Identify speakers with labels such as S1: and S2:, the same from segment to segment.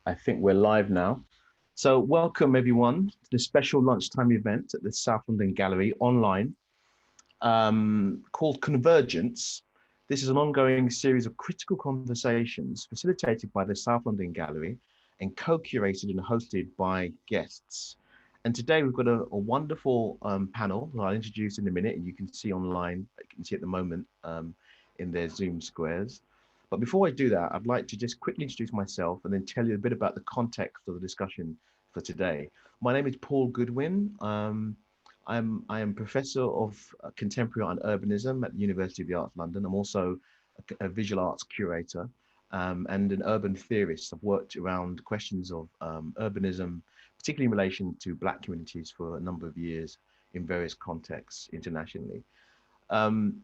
S1: I think we're live now. So welcome everyone to the special lunchtime event at the South London Gallery online called Convergence. This is an ongoing series of critical conversations facilitated by the South London Gallery and co-curated and hosted by guests. And today we've got a wonderful panel that I'll introduce in a minute, and you can see online, you can see at the moment in their Zoom squares. But before I do that, I'd like to just quickly introduce myself and then tell you a bit about the context of the discussion for today. My name is Paul Goodwin. I am Professor of Contemporary Art and Urbanism at the University of the Arts London. I'm also a visual arts curator and an urban theorist. I've worked around questions of urbanism, particularly in relation to Black communities for a number of years in various contexts internationally. And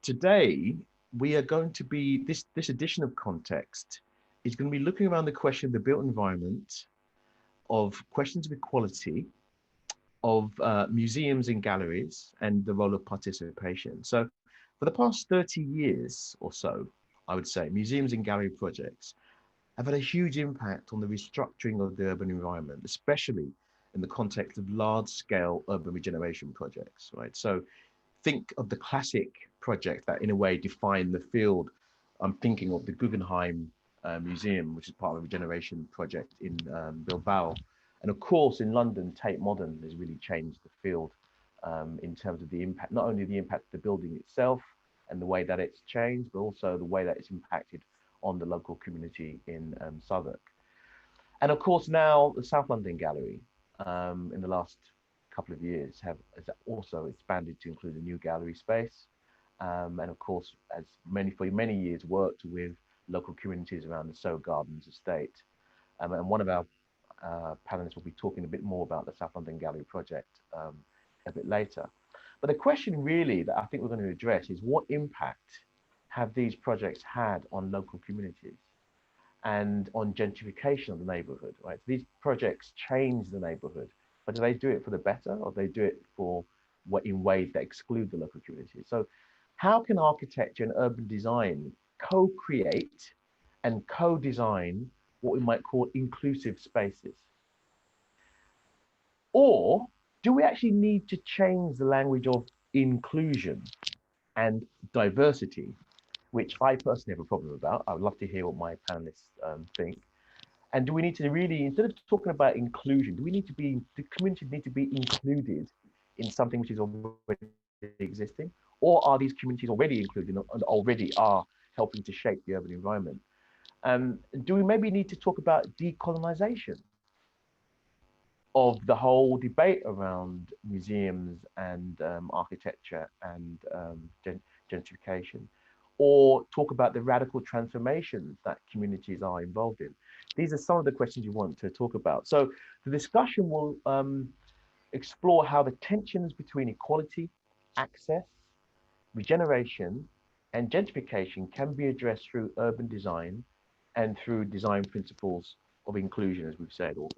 S1: today, we are going to be, this edition of Context is going to be looking around the question of the built environment, of questions of equality, of museums and galleries, and the role of participation. So for the past 30 years or so, I would say, museums and gallery projects have had a huge impact on the restructuring of the urban environment, especially in the context of large-scale urban regeneration projects, right? So think of the classic projects that in a way define the field. I'm thinking of the Guggenheim Museum, which is part of a regeneration project in Bilbao. And of course, in London, Tate Modern has really changed the field in terms of the impact, not only the impact of the building itself and the way that it's changed, but also the way that it's impacted on the local community in Southwark. And of course, now the South London Gallery in the last couple of years has also expanded to include a new gallery space. And of course, as for many years worked with local communities around the Soho Gardens estate. And one of our panelists will be talking a bit more about the South London Gallery project a bit later. But the question really that I think we're going to address is what impact have these projects had on local communities and on gentrification of the neighborhood, right? These projects change the neighborhood, but do they do it for the better, or do they do it for in ways that exclude the local community? So how can architecture and urban design co-create and co-design what we might call inclusive spaces? Or do we actually need to change the language of inclusion and diversity, which I personally have a problem about? I would love to hear what my panelists think. And do we need to really, instead of talking about inclusion, do communities need to be included in something which is already existing? Or are these communities already included and already are helping to shape the urban environment? Do we maybe need to talk about decolonization of the whole debate around museums and architecture and gentrification? Or talk about the radical transformations that communities are involved in? These are some of the questions you want to talk about. So the discussion will explore how the tensions between equality, access, regeneration, and gentrification can be addressed through urban design and through design principles of inclusion, as we've said, or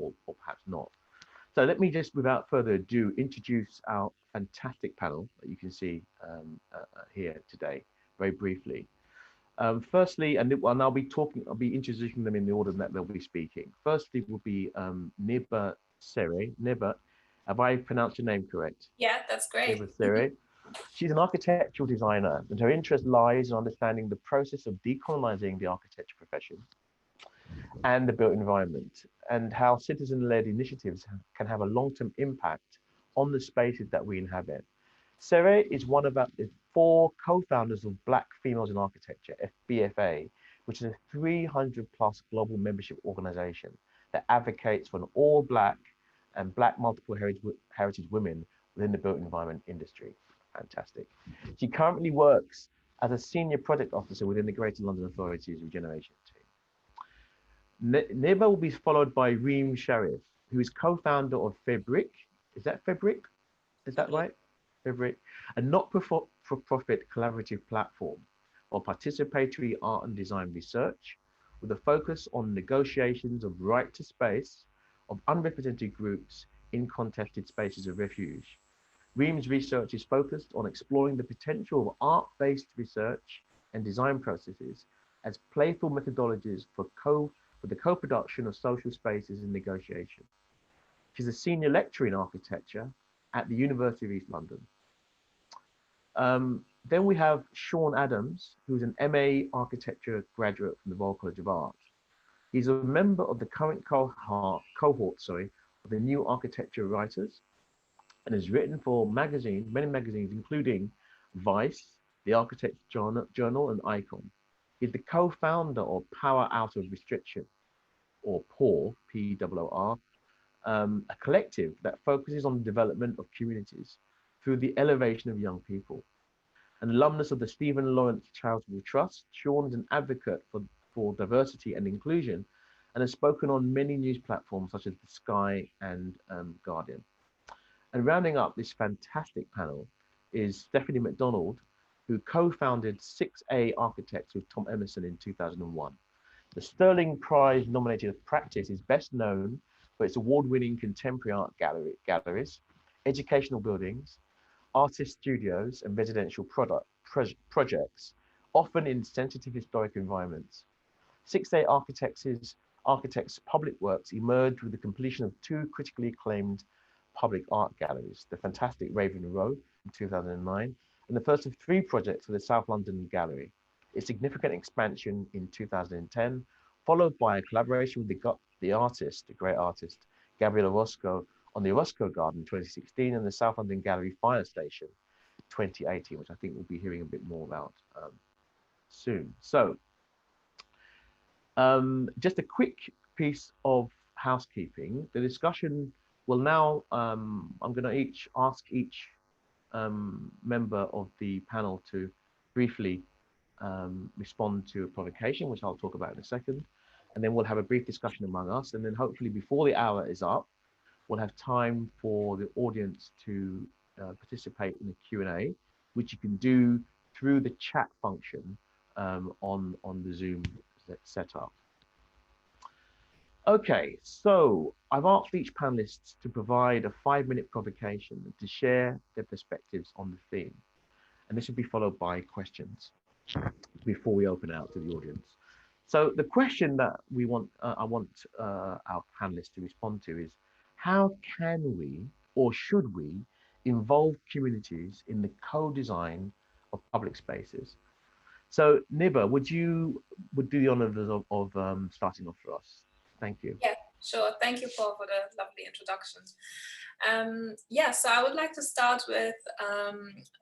S1: perhaps not. So let me just, without further ado, introduce our fantastic panel that you can see here today, very briefly. Firstly, I'll be introducing them in the order that they'll be speaking. Firstly will be Neba Sere. Neba, have I pronounced your name correct?
S2: Yeah, that's great.
S1: Neba Sere. She's an architectural designer, and her interest lies in understanding the process of decolonizing the architecture profession and the built environment, and how citizen-led initiatives can have a long-term impact on the spaces that we inhabit. Sere is one of the 4 co-founders of Black Females in Architecture, BFA, which is a 300+ global membership organization that advocates for an all-Black and Black multiple heritage women within the built environment industry. Fantastic. She currently works as a senior project officer within the Greater London Authority's regeneration team. Neba will be followed by Reem Charif, who is co-founder of Febrik. Is that Febrik? Is that right? Febrik, a not-for-profit collaborative platform of participatory art and design research with a focus on negotiations of right to space of unrepresented groups in contested spaces of refuge. Reem's research is focused on exploring the potential of art-based research and design processes as playful methodologies for for the co-production of social spaces and negotiation. She's a senior lecturer in architecture at the University of East London. Then we have Shawn Adams, who's an MA architecture graduate from the Royal College of Art. He's a member of the current cohort of the New Architecture Writers, and has written for many magazines, including Vice, the Architecture Journal, and Icon. He's the co-founder of Power Out of Restriction, or POR, P-O-O-R, a collective that focuses on the development of communities through the elevation of young people. An alumnus of the Stephen Lawrence Charitable Trust, Shawn is an advocate for diversity and inclusion and has spoken on many news platforms such as The Sky and Guardian. And rounding up this fantastic panel is Stephanie Macdonald, who co-founded 6A Architects with Tom Emerson in 2001. The Sterling Prize nominated practice is best known for its award-winning contemporary art galleries, educational buildings, artist studios, and residential projects, often in sensitive historic environments. 6A Architects' public works emerged with the completion of 2 critically acclaimed public art galleries, the fantastic Raven Row in 2009, and the first of 3 projects for the South London Gallery. Its significant expansion in 2010, followed by a collaboration with the great artist, Gabriele Orozco, on the Orozco Garden 2016 and the South London Gallery Fire Station 2018, which I think we'll be hearing a bit more about soon. So, just a quick piece of housekeeping. The discussion will now, I'm going to ask each member of the panel to briefly respond to a provocation, which I'll talk about in a second. And then we'll have a brief discussion among us. And then hopefully before the hour is up, we'll have time for the audience to participate in the Q&A, which you can do through the chat function on the Zoom setup. Okay, so I've asked each panelist to provide a 5-minute provocation to share their perspectives on the theme. And this will be followed by questions before we open out to the audience. So the question that I want our panelists to respond to is, how can we, or should we, involve communities in the co-design of public spaces? So Neba, would do the honors of starting off for us? Thank you.
S2: Yeah, sure. Thank you, Paul, for the lovely introduction. Yeah, so I would like to start with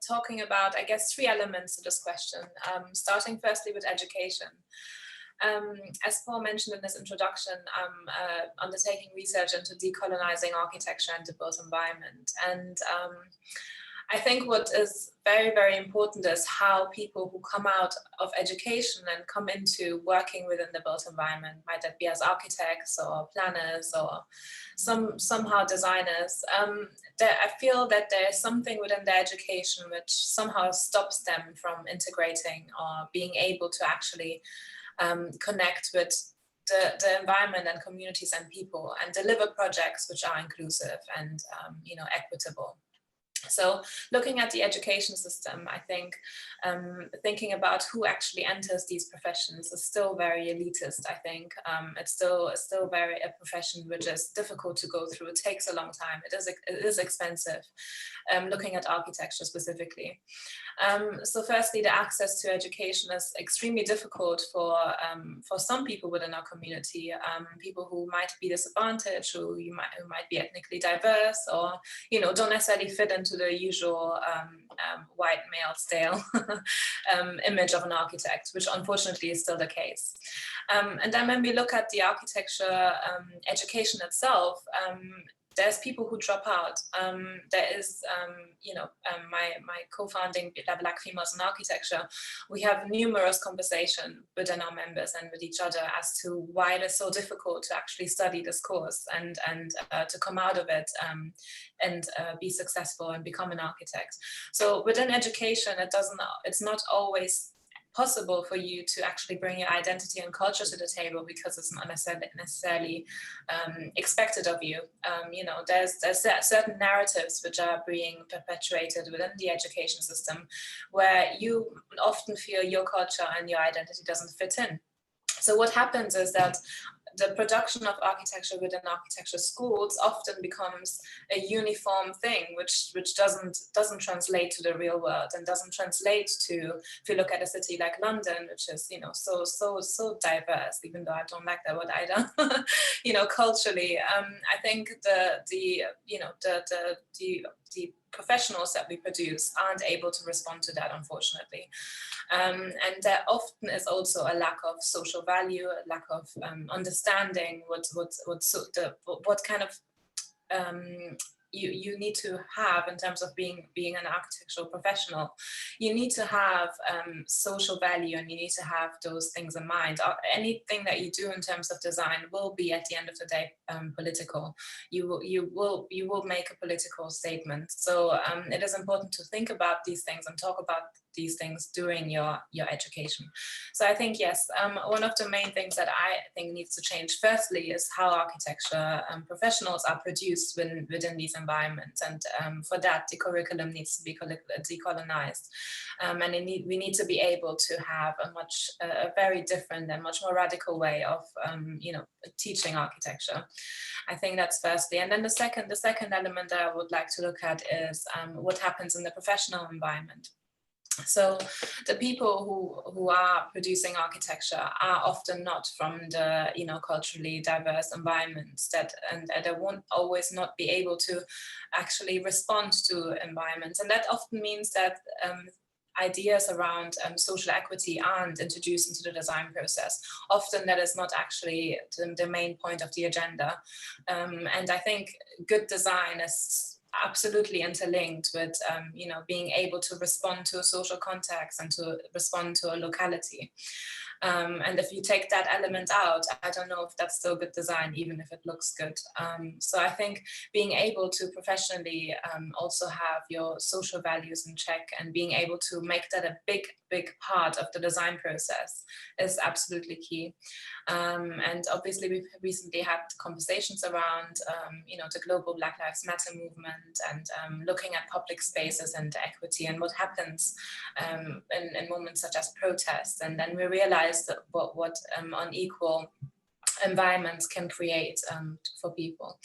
S2: talking about, I guess, 3 elements to this question, starting firstly with education. As Paul mentioned in his introduction, I'm undertaking research into decolonizing architecture and the built environment. And I think what is very, very important is how people who come out of education and come into working within the built environment, might that be as architects or planners or somehow designers, I feel that there is something within their education which somehow stops them from integrating or being able to actually connect with the environment and communities and people and deliver projects which are inclusive and equitable. So looking at the education system, I think thinking about who actually enters these professions is still very elitist. I think it's still very a profession which is difficult to go through. It takes a long time. It is expensive. Looking at architecture specifically. So firstly, the access to education is extremely difficult for some people within our community, people who might be disadvantaged, who might be ethnically diverse, or don't necessarily fit into the usual white male stale image of an architect, which unfortunately is still the case. And then when we look at the architecture education itself, there's people who drop out. There is, my co-founding Black Females in Architecture. We have numerous conversations within our members and with each other as to why it is so difficult to actually study this course and to come out of it and be successful and become an architect. So within education, it's not always possible for you to actually bring your identity and culture to the table because it's not necessarily expected of you. There's certain narratives which are being perpetuated within the education system where you often feel your culture and your identity doesn't fit in. So what happens is that the production of architecture within architecture schools often becomes a uniform thing, which doesn't translate to the real world, and doesn't translate to, if you look at a city like London, which is, you know, so diverse, even though I don't like that word either, you know, culturally. I think the professionals that we produce aren't able to respond to that, unfortunately. And there often is also a lack of social value, a lack of understanding what kind of you need to have in terms of being an architectural professional. You need to have social value, and you need to have those things in mind. Anything that you do in terms of design will be, at the end of the day, political. You will make a political statement. So it is important to think about these things and talk about these things during your education. So I think, yes, one of the main things that I think needs to change firstly is how architecture professionals are produced within these environments, and for that the curriculum needs to be decolonized, and we need to be able to have a very different and much more radical way of teaching architecture. I think that's firstly. And then the second element that I would like to look at is what happens in the professional environment. So the people who are producing architecture are often not from the culturally diverse environments and they won't always not be able to actually respond to environments, and that often means that ideas around social equity aren't introduced into the design process. Often that is not actually the main point of the agenda, and I think good design is absolutely interlinked with being able to respond to a social context and to respond to a locality. And if you take that element out, I don't know if that's still good design, even if it looks good. So I think being able to professionally also have your social values in check and being able to make that a big part of the design process is absolutely key. And obviously we've recently had conversations around the global Black Lives Matter movement and looking at public spaces and equity and what happens in moments such as protests. And then we realized what unequal environments can create for people.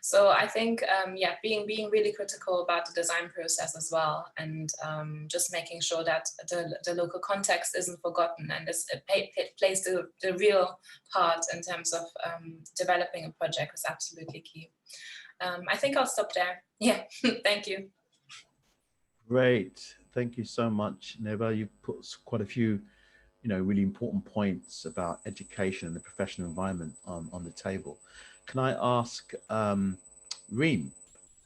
S2: So I think, being really critical about the design process as well, and just making sure that the local context isn't forgotten and it plays the real part in terms of developing a project is absolutely key. I think I'll stop there. Yeah, thank you.
S1: Great, thank you so much, Neba. You put quite a few really important points about education and the professional environment on the table. Can I ask Reem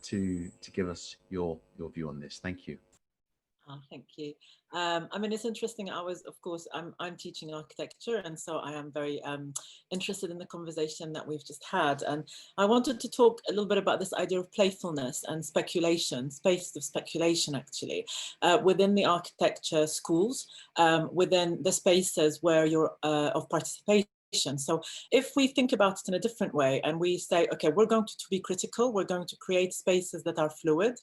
S1: to give us your view on this? Thank you.
S3: Thank you. I mean, it's interesting. I'm teaching architecture, and so I am very interested in the conversation that we've just had. And I wanted to talk a little bit about this idea of playfulness and speculation, spaces of speculation, actually, within the architecture schools, within the spaces where you're of participation. So if we think about it in a different way and we say, okay, we're going to be critical, we're going to create spaces that are fluid,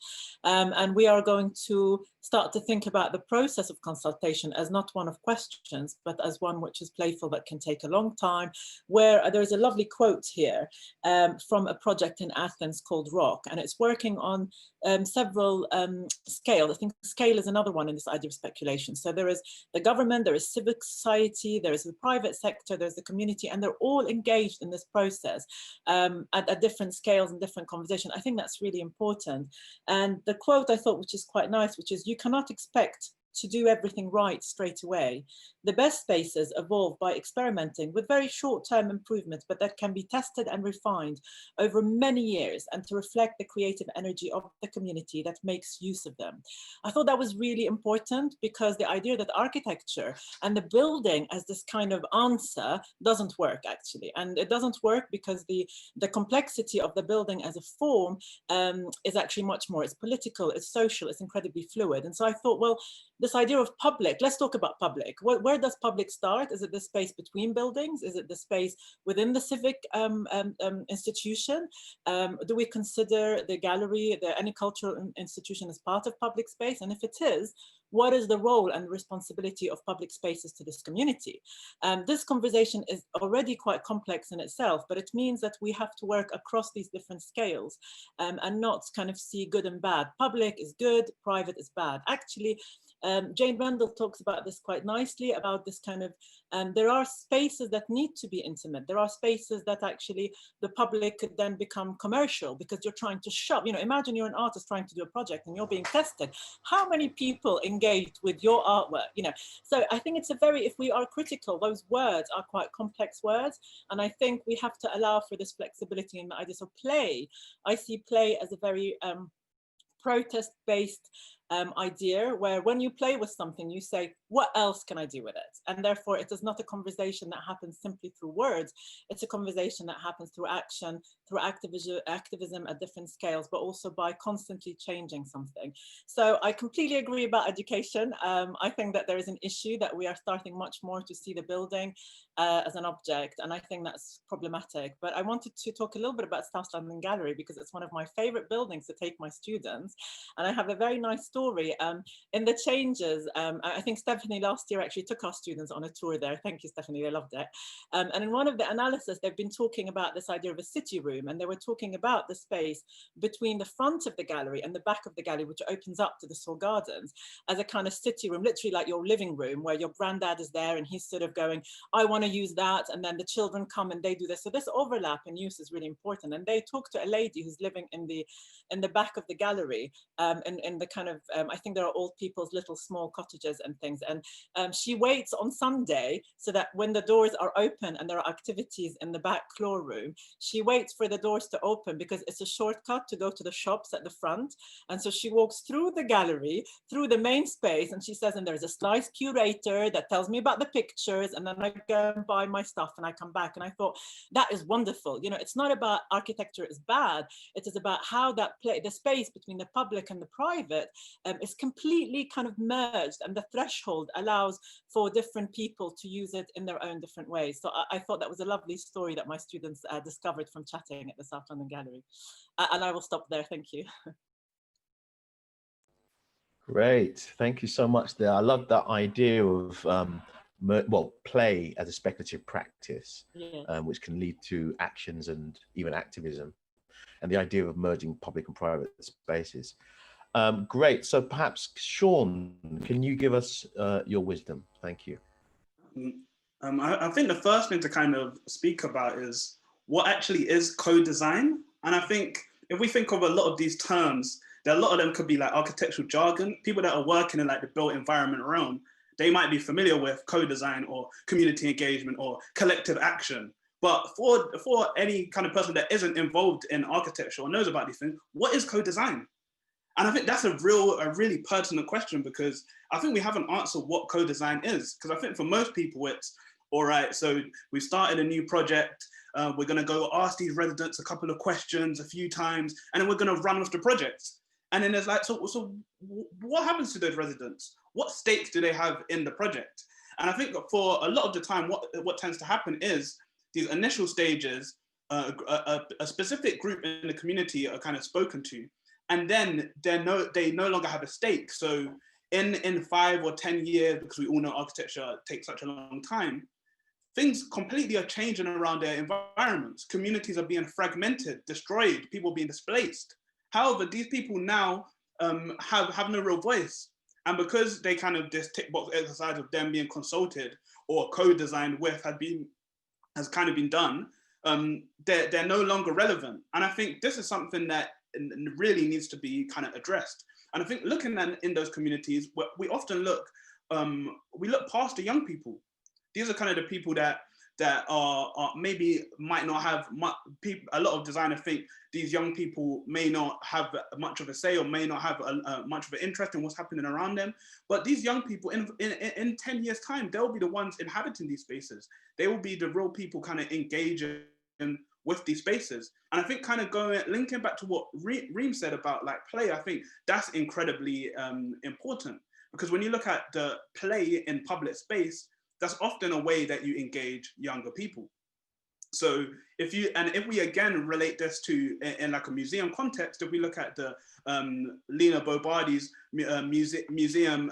S3: and we are going to start to think about the process of consultation as not one of questions, but as one which is playful, that can take a long time, where there's a lovely quote here from a project in Athens called Rock, and it's working on several scales. I think scale is another one in this idea of speculation. So there is the government, there is civic society, there is the private sector, there's the community, and they're all engaged in this process at different scales and different conversation. I think that's really important. And the quote I thought, which is quite nice, which is, you cannot expect to do everything right straight away. The best spaces evolve by experimenting with very short-term improvements, but that can be tested and refined over many years and to reflect the creative energy of the community that makes use of them. I thought that was really important, because the idea that architecture and the building as this kind of answer doesn't work, actually. And it doesn't work because the complexity of the building as a form is actually much more. It's political, it's social, it's incredibly fluid. And so I thought, well, this idea of public, let's talk about public. Where does public start? Is it the space between buildings? Is it the space within the civic institution? Do we consider the gallery, any cultural institution, as part of public space? And if it is, what is the role and responsibility of public spaces to this community? This conversation is already quite complex in itself, but it means that we have to work across these different scales and not kind of see good and bad. Public is good, private is bad. Actually, Jane Randall talks about this quite nicely, about this kind of, there are spaces that need to be intimate. There are spaces that actually the public could then become commercial because you're trying to shop. You know, imagine you're an artist trying to do a project and you're being tested. How many people engaged with your artwork? You know, so I think it's a very, if we are critical, those words are quite complex words. And I think we have to allow for this flexibility in the idea. So play, I see play as a very protest-based idea where when you play with something, you say, what else can I do with it? And therefore, it is not a conversation that happens simply through words. It's a conversation that happens through action, through activism at different scales, but also by constantly changing something. So I completely agree about education. I think that there is an issue that we are starting much more to see the building as an object, and I think that's problematic. But I wanted to talk a little bit about South London Gallery because it's one of my favorite buildings to take my students. And I have a very nice story. In the changes, I think Stephanie last year actually took our students on a tour there. Thank you, Stephanie, they loved it. And in one of the analysis, they've been talking about this idea of a city room, and they were talking about the space between the front of the gallery and the back of the gallery, which opens up to the Saw Gardens, as a kind of city room, literally like your living room, where your granddad is there and he's sort of going, I want to use that, and then the children come and they do this. So this overlap in use is really important. And they talked to a lady who's living in the back of the gallery, in the kind of, I think there are old people's little small cottages and things. And she waits on Sunday so that when the doors are open and there are activities in the back floor room, she waits for the doors to open because it's a shortcut to go to the shops at the front. And so she walks through the gallery, through the main space, and she says, and there's a nice curator that tells me about the pictures, and then I go and buy my stuff and I come back. And I thought, that is wonderful. You know, it's not about architecture is bad. It is about how that the space between the public and the private is completely kind of merged, and the threshold allows for different people to use it in their own different ways. So I thought that was a lovely story that my students discovered from chatting at the South London Gallery. And I will stop there. Thank you.
S1: Great, thank you so much there. I love that idea of well, play as a speculative practice,
S3: Yeah.
S1: which can lead to actions and even activism, and the idea of merging public and private spaces. Great, so perhaps Shawn, can you give us your wisdom? Thank you.
S4: I think the first thing to kind of speak about is what actually is co-design. And I think if we think of a lot of these terms, a lot of them could be like architectural jargon. People that are working in like the built environment realm, they might be familiar with co-design or community engagement or collective action. But for any kind of person that isn't involved in architecture or knows about these things, what is co-design? And I think that's a really pertinent question, because I think we haven't answered what co-design is. Because I think for most people, it's, all right, so we started a new project, we're gonna go ask these residents a couple of questions a few times, and then we're gonna run with the project. And then there's like, so what happens to those residents? What stakes do they have in the project? And I think for a lot of the time, what tends to happen is these initial stages, a specific group in the community are kind of spoken to, and then they no longer have a stake. So in 5 or 10 years, because we all know architecture takes such a long time, things completely are changing around their environments. Communities are being fragmented, destroyed, people being displaced. However, these people now have no real voice. And because they kind of this tick box exercise of them being consulted or co-designed with has kind of been done, they're no longer relevant. And I think this is something that really needs to be kind of addressed. And I think looking at in those communities, we often look past the young people. These are kind of the people that are maybe might not have much. A lot of designers think these young people may not have much of a say or may not have much of an interest in what's happening around them. But these young people, in 10 years' time, they'll be the ones inhabiting these spaces. They will be the real people kind of engaging with these spaces. And I think kind of linking back to what Reem said about like play, I think that's incredibly important, because when you look at the play in public space, that's often a way that you engage younger people. So if we again relate this to in like a museum context, if we look at the Lina Bobardi's museum,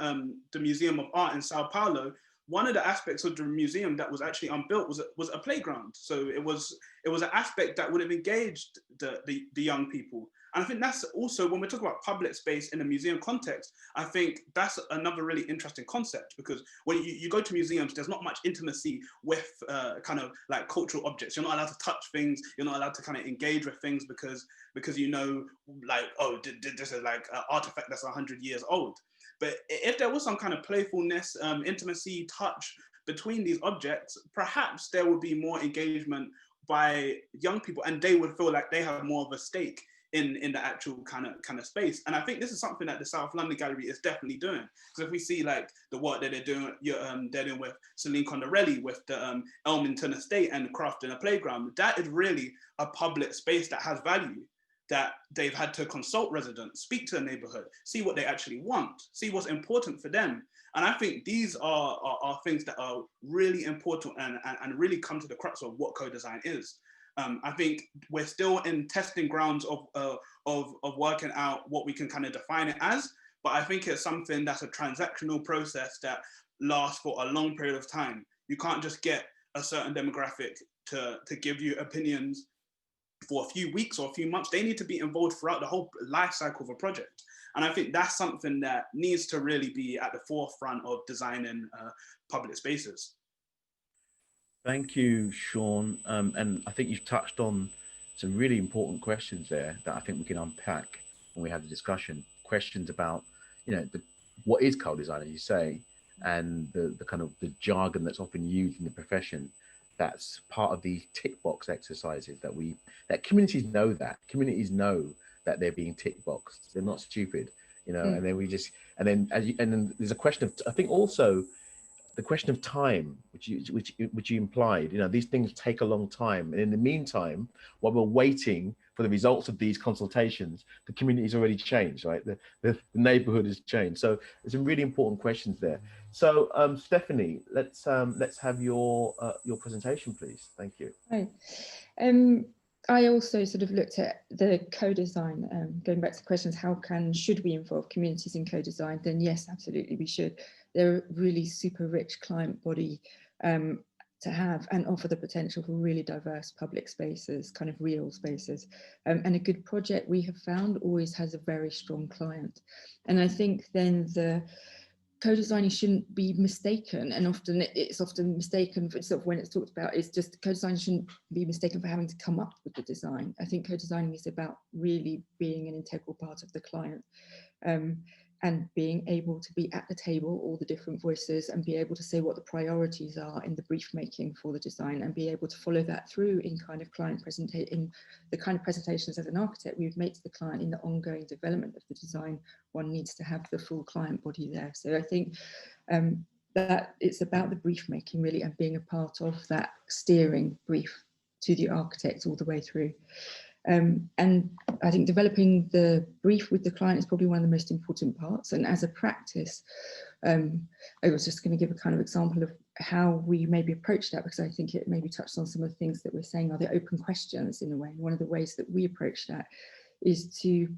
S4: the Museum of Art in Sao Paulo, one of the aspects of the museum that was actually unbuilt was a playground. So it was an aspect that would have engaged the young people. And I think that's also, when we talk about public space in a museum context, I think that's another really interesting concept, because when you go to museums, there's not much intimacy with kind of like cultural objects. You're not allowed to touch things. You're not allowed to kind of engage with things because you know, like, oh, this is like an artifact that's 100 years old. But if there was some kind of playfulness, intimacy, touch between these objects, perhaps there would be more engagement by young people, and they would feel like they have more of a stake in the actual kind of space. And I think this is something that the South London Gallery is definitely doing. Because if we see like the work that they're doing with Celine Condorelli, with the Elmington Estate and Craft in a Playground, that is really a public space that has value, that they've had to consult residents, speak to the neighborhood, see what they actually want, see what's important for them. And I think these are things that are really important and really come to the crux of what co-design is. I think we're still in testing grounds of working out what we can kind of define it as, but I think it's something that's a transactional process that lasts for a long period of time. You can't just get a certain demographic to give you opinions for a few weeks or a few months. They need to be involved throughout the whole life cycle of a project. And I think that's something that needs to really be at the forefront of designing public spaces.
S1: Thank you, Shawn. And I think you've touched on some really important questions there that I think we can unpack when we have the discussion. Questions about, you know, what is co-design, as you say, and the kind of the jargon that's often used in the profession. That's part of these tick box exercises that communities know that they're being tick boxed. They're not stupid, you know. And then and then there's a question of, I think also, the question of time, which you implied. You know, these things take a long time, and in the meantime, while we're waiting for the results of these consultations, the community's already changed, right? The neighborhood has changed. So there's some really important questions there. So Stephanie, let's have your presentation, please. Thank you.
S5: Right. I also sort of looked at the co-design, going back to the questions, should we involve communities in co-design? Then yes, absolutely we should. They're a really super rich client body to have, and offer the potential for really diverse public spaces, kind of real spaces. And a good project, we have found, always has a very strong client. And I think then the co-designing shouldn't be mistaken, and it's often mistaken for sort of when it's talked about, it's just co-design shouldn't be mistaken for having to come up with the design. I think co-designing is about really being an integral part of the client, and being able to be at the table, all the different voices, and be able to say what the priorities are in the brief making for the design, and be able to follow that through in kind of in the kind of presentations as an architect we would make to the client in the ongoing development of the design. One needs to have the full client body there. So I think that it's about the brief making really, and being a part of that steering brief to the architect all the way through. And I think developing the brief with the client is probably one of the most important parts. And as a practice, I was just going to give a kind of example of how we maybe approach that, because I think it maybe touched on some of the things that we're saying are the open questions in a way. And one of the ways that we approach that is to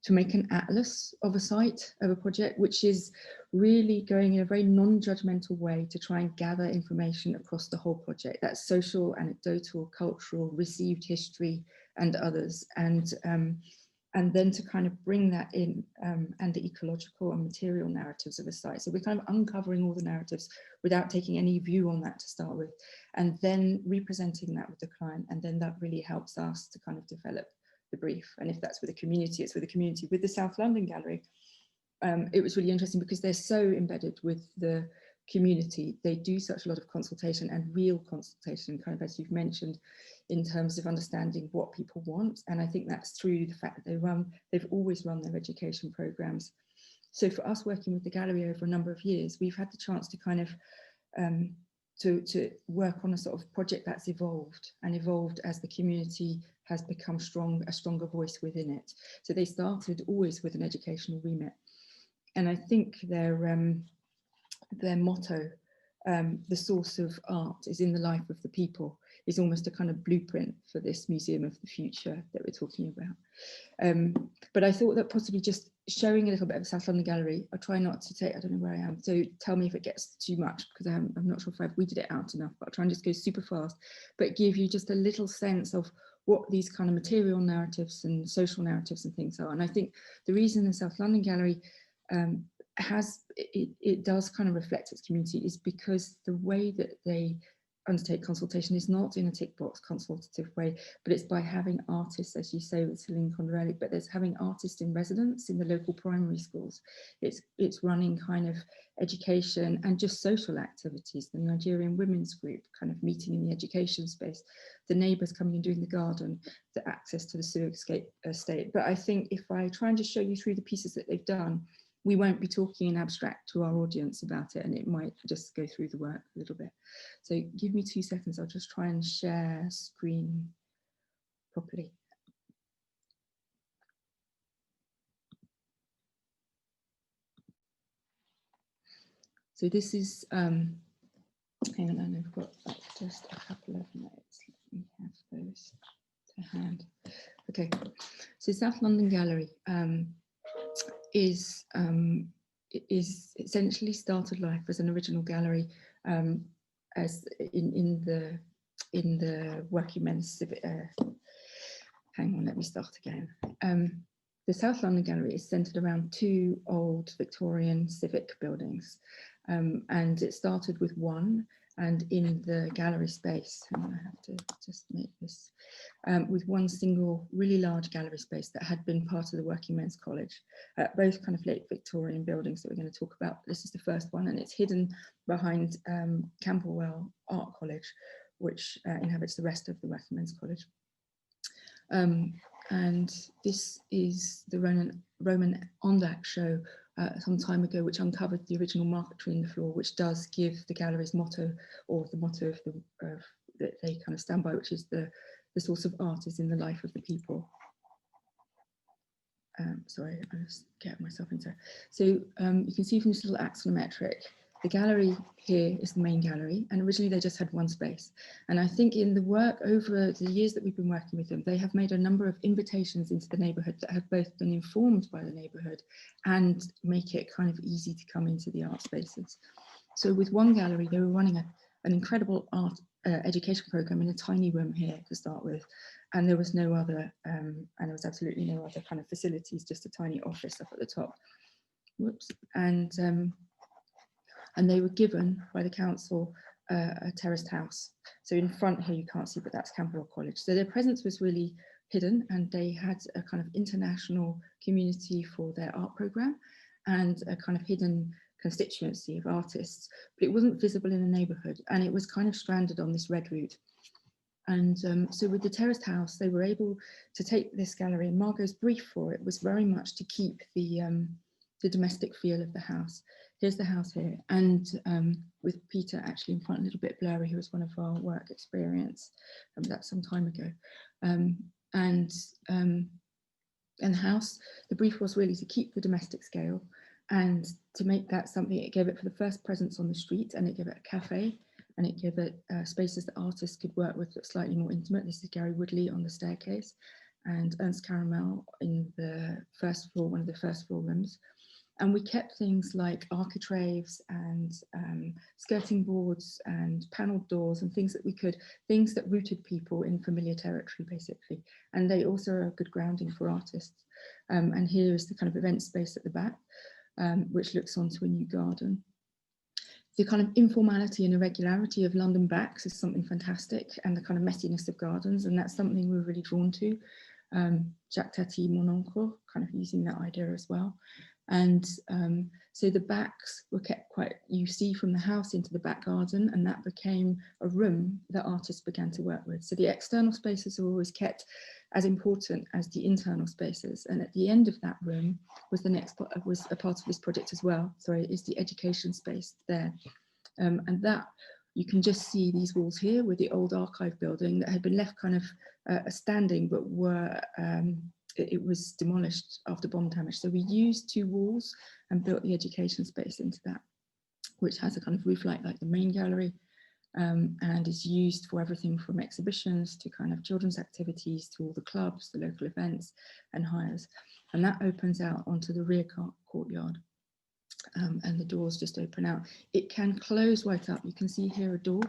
S5: make an atlas of a site, of a project, which is really going in a very non-judgmental way to try and gather information across the whole project. That's social, anecdotal, cultural, received history, and others, and then to kind of bring that in, and the ecological and material narratives of a site. So we're kind of uncovering all the narratives without taking any view on that to start with, and then representing that with the client, and then that really helps us to kind of develop the brief. And if that's with a community, it's with a community. With the South London Gallery, it was really interesting because they're so embedded with the community. They do such a lot of consultation, and real consultation, kind of as you've mentioned, in terms of understanding what people want. And I think that's through the fact that they've always run their education programs. So for us working with the gallery over a number of years, we've had the chance to kind of to work on a sort of project that's evolved as the community has become a stronger voice within it. So they started always with an educational remit. And I think their motto, the source of art is in the life of the people, is almost a kind of blueprint for this museum of the future that we're talking about. But I thought that possibly just showing a little bit of South London Gallery, I try not to take, I don't know where I am, so tell me if it gets too much, because I'm not sure if I've weeded it out enough, but I'll try and just go super fast, but give you just a little sense of what these kind of material narratives and social narratives and things are. And I think the reason the South London Gallery it does kind of reflect its community is because the way that they undertake consultation is not in a tick box consultative way, but it's by having artists, as you say with Celine Convergence, but there's having artists in residence in the local primary schools. It's running kind of education and just social activities, the Nigerian women's group kind of meeting in the education space, the neighbours coming and doing the garden, the access to the sewer estate. But I think if I try and just show you through the pieces that they've done, we won't be talking in abstract to our audience about it, and it might just go through the work a little bit. So give me 2 seconds, I'll just try and share screen properly. So this is, hang on, I've got just a couple of notes, let me have those to hand. Okay, so South London Gallery is essentially started life as an original gallery as in the working men's civic. Hang on, let me start again. The South London Gallery is centred around 2 old Victorian civic buildings, and it started with one. And in the gallery space, and I have to just make this, with one single really large gallery space that had been part of the Working Men's College, both kind of late Victorian buildings that we're going to talk about. This is the first one, and it's hidden behind Camberwell Art College, which inhabits the rest of the Working Men's College. And this is the Roman Ondak show some time ago, which uncovered the original marquetry in the floor, which does give the gallery's motto, or the motto of that they kind of stand by, which is the source of art is in the life of the people. Sorry, I was getting myself into. So you can see from this little axonometric, the gallery here is the main gallery, and originally they just had one space. And I think in the work over the years that we've been working with them, they have made a number of invitations into the neighbourhood that have both been informed by the neighbourhood and make it kind of easy to come into the art spaces. So with one gallery, they were running an incredible art education programme in a tiny room here to start with. And there was no other, and there was absolutely no other kind of facilities, just a tiny office up at the top. Whoops. And they were given by the council a terraced house. So in front here, you can't see, but that's Camberwell College. So their presence was really hidden, and they had a kind of international community for their art programme and a kind of hidden constituency of artists, but it wasn't visible in the neighbourhood, and it was kind of stranded on this red route. And so with the terraced house, they were able to take this gallery, and Margot's brief for it was very much to keep the domestic feel of the house. Here's the house here, and with Peter actually in front, a little bit blurry, who was one of our work experience, that's some time ago. And the house, the brief was really to keep the domestic scale and to make that something. It gave it for the first presence on the street, and it gave it a cafe, and it gave it spaces that artists could work with that slightly more intimate. This is Gary Woodley on the staircase, and Ernst Caramel in the first floor, one of the first floor rooms. And we kept things like architraves and skirting boards and panelled doors and things that rooted people in familiar territory, basically. And they also are a good grounding for artists. And here is the kind of event space at the back, which looks onto a new garden. The kind of informality and irregularity of London backs is something fantastic, and the kind of messiness of gardens, and that's something we're really drawn to. Jacques Tati, Mon Oncle, kind of using that idea as well. And so the backs were kept quite, you see from the house into the back garden, and that became a room that artists began to work with. So the external spaces are always kept as important as the internal spaces. And at the end of that room was was a part of this project as well. Sorry, is the education space there. And that, you can just see these walls here with the old archive building that had been left kind of standing, but it was demolished after bomb damage. So we used 2 walls and built the education space into that, which has a kind of roof like the main gallery. and is used for everything from exhibitions to kind of children's activities to all the clubs, the local events and hires. And that opens out onto the rear courtyard. And the doors just open out. It can close right up. You can see here a door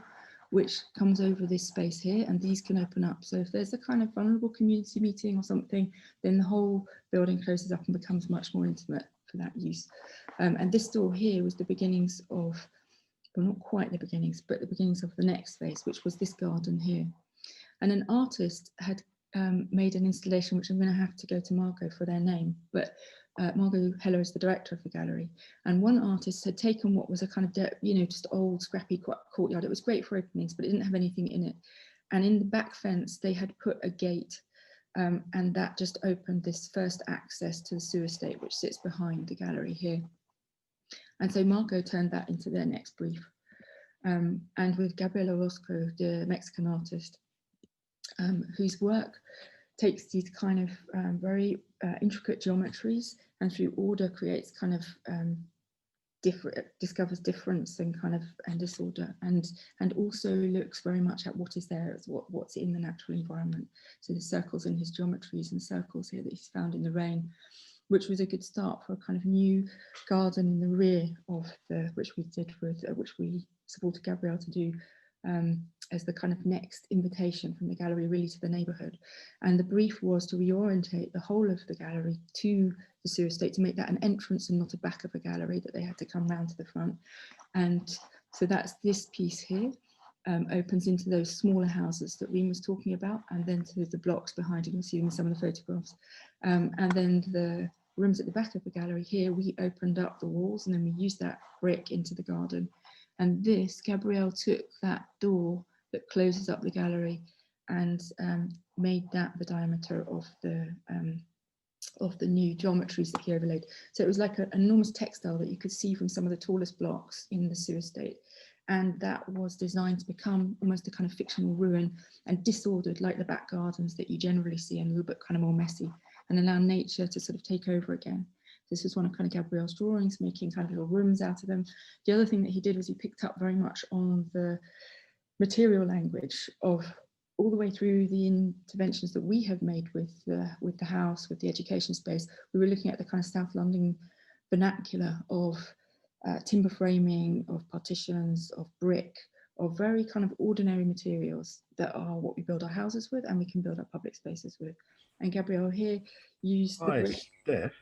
S5: which comes over this space here, and these can open up. So if there's a kind of vulnerable community meeting or something, then the whole building closes up and becomes much more intimate for that use. And this door here was the beginnings of, well, not quite the beginnings, but the beginnings of the next phase, which was this garden here. And an artist had made an installation, which I'm going to have to go to Margot for their name, but Margot Heller is the director of the gallery. And one artist had taken what was a kind of, just old scrappy courtyard. It was great for openings, but it didn't have anything in it. And in the back fence, they had put a gate, and that just opened this first access to the sewer estate, which sits behind the gallery here. And so Margot turned that into their next brief. And with Gabriel Orozco, the Mexican artist, whose work takes these kind of very intricate geometries and through order creates kind of discovers difference and kind of disorder, and also looks very much at what is there, as what's in the natural environment. So the circles in his geometries and circles here that he's found in the rain, which was a good start for a kind of new garden in the rear of which we did with, which we supported Gabrielle to do as the kind of next invitation from the gallery really to the neighbourhood. And the brief was to reorientate the whole of the gallery to the sewer estate, to make that an entrance and not a back of a gallery that they had to come round to the front. And so that's this piece here, opens into those smaller houses that Reem was talking about, and then to the blocks behind you can see in some of the photographs. And then the rooms at the back of the gallery here, we opened up the walls and then we used that brick into the garden. And this, Gabrielle took that door that closes up the gallery and made that the diameter of the new geometries that he overlaid. So it was like an enormous textile that you could see from some of the tallest blocks in the sewer estate. And that was designed to become almost a kind of fictional ruin and disordered like the back gardens that you generally see, and a little bit kind of more messy, and allow nature to sort of take over again. This was one of kind of Gabrielle's drawings, making kind of little rooms out of them. The other thing that he did was he picked up very much on the material language of all the way through the interventions that we have made with the house, with the education space. We were looking at the kind of South London vernacular of timber framing, of partitions, of brick, of very kind of ordinary materials that are what we build our houses with and we can build our public spaces with. And Gabrielle here used the brick.
S1: Steph.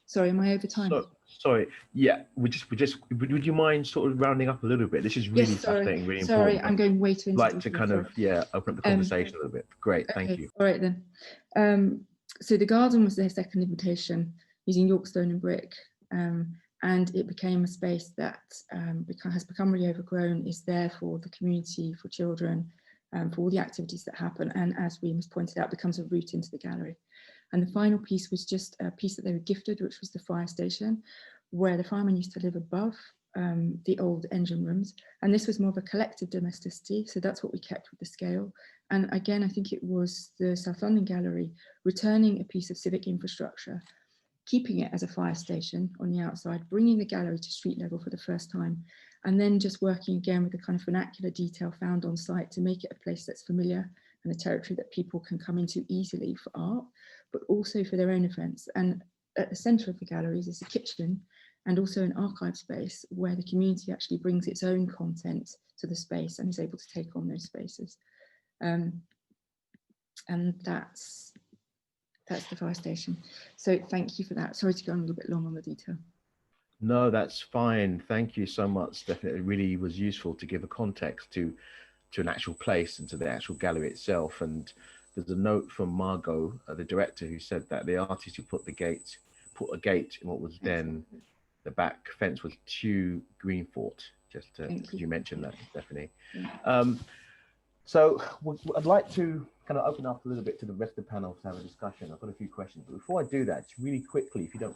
S5: Sorry, am I over time?
S1: Sorry, yeah, would you mind sort of rounding up a little bit? This is really fascinating, really important.
S5: Sorry, I'm going way too into
S1: like to kind of, open up the conversation a little bit. Great, thank you.
S5: All right then. So the garden was their second invitation using York stone and brick, and it became a space that has become really overgrown, is there for the community, for children, for all the activities that happen, and as Reem has pointed out, becomes a route into the gallery. And the final piece was just a piece that they were gifted, which was the fire station, where the firemen used to live above the old engine rooms. And this was more of a collective domesticity, so that's what we kept with the scale. And again, I think it was the South London Gallery returning a piece of civic infrastructure, keeping it as a fire station on the outside, bringing the gallery to street level for the first time, and then just working again with the kind of vernacular detail found on site to make it a place that's familiar and a territory that people can come into easily for art, but also for their own events. And at the centre of the galleries is a kitchen and also an archive space where the community actually brings its own content to the space and is able to take on those spaces. And that's the fire station. So thank you for that. Sorry to go on a little bit long on the detail.
S1: No, that's fine. Thank you so much. Definitely, it really was useful to give a context to an actual place and to the actual gallery itself. And there's a note from Margot, the director, who said that the artist who put a gate in what was then the back fence was Tew Greenfort. Just you mentioned that, Stephanie. Yeah. So I'd like to kind of open up a little bit to the rest of the panel to have a discussion. I've got a few questions, but before I do that, just really quickly, if you don't